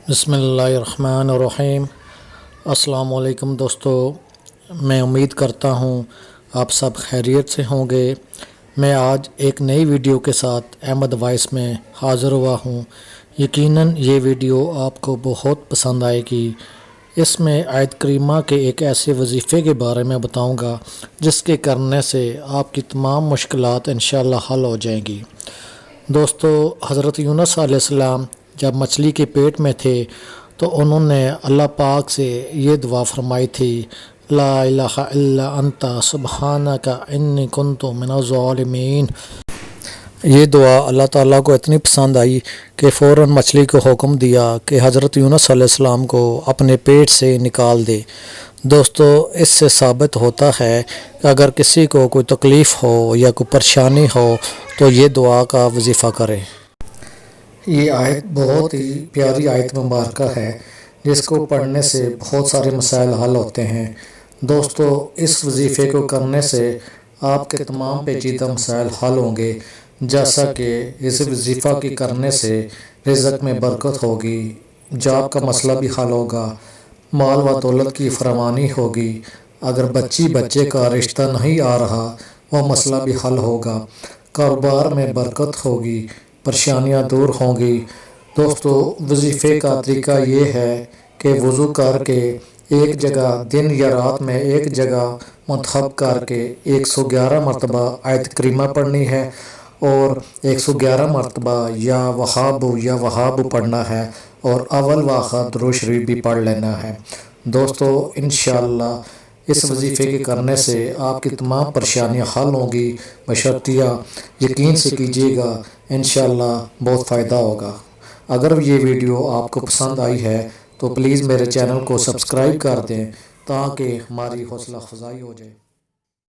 بسم اللہ الرحمن الرحیم۔ السلام علیکم دوستو، میں امید کرتا ہوں آپ سب خیریت سے ہوں گے۔ میں آج ایک نئی ویڈیو کے ساتھ احمد وائس میں حاضر ہوا ہوں۔ یقیناً یہ ویڈیو آپ کو بہت پسند آئے گی۔ اس میں آیت کریمہ کے ایک ایسے وظیفے کے بارے میں بتاؤں گا جس کے کرنے سے آپ کی تمام مشکلات انشاءاللہ حل ہو جائیں گی۔ دوستو، حضرت یونس علیہ السلام جب مچھلی کے پیٹ میں تھے تو انہوں نے اللہ پاک سے یہ دعا فرمائی تھی، لا الہ الا انت سبحانک انی کنت من الظالمین۔ یہ دعا اللہ تعالیٰ کو اتنی پسند آئی کہ فوراً مچھلی کو حکم دیا کہ حضرت یونس علیہ السلام کو اپنے پیٹ سے نکال دے۔ دوستو، اس سے ثابت ہوتا ہے کہ اگر کسی کو کوئی تکلیف ہو یا کوئی پریشانی ہو تو یہ دعا کا وظیفہ کرے۔ یہ آیت بہت ہی پیاری آیت مبارکہ ہے جس کو پڑھنے سے بہت سارے مسائل حل ہوتے ہیں۔ دوستو، اس وظیفے کو کرنے سے آپ کے تمام پیچیدہ مسائل حل ہوں گے، جیسا کہ اس وظیفہ کی کرنے سے رزق میں برکت ہوگی، جاب کا مسئلہ بھی حل ہوگا، مال و دولت کی فراوانی ہوگی، اگر بچے کا رشتہ نہیں آ رہا وہ مسئلہ بھی حل ہوگا، کاروبار میں برکت ہوگی، پریشانیاں دور ہوں گی۔ دوستو، وظیفے کا طریقہ یہ ہے کہ وضو کر کے ایک جگہ دن یا رات میں ایک جگہ منتخب کر کے 111 مرتبہ آیت کریمہ پڑھنی ہے اور 111 مرتبہ یا وہاب پڑھنا ہے اور اول و آخر درود شریف بھی پڑھ لینا ہے۔ دوستو، انشاءاللہ اس وظیفے کے کرنے سے آپ کی تمام پریشانیاں حل ہوں گی، بشرطیہ یقین سے کیجیے گا، انشاءاللہ بہت فائدہ ہوگا۔ اگر یہ ویڈیو آپ کو پسند آئی ہے تو پلیز میرے چینل کو سبسکرائب کر دیں تاکہ ہماری حوصلہ افزائی ہو جائے۔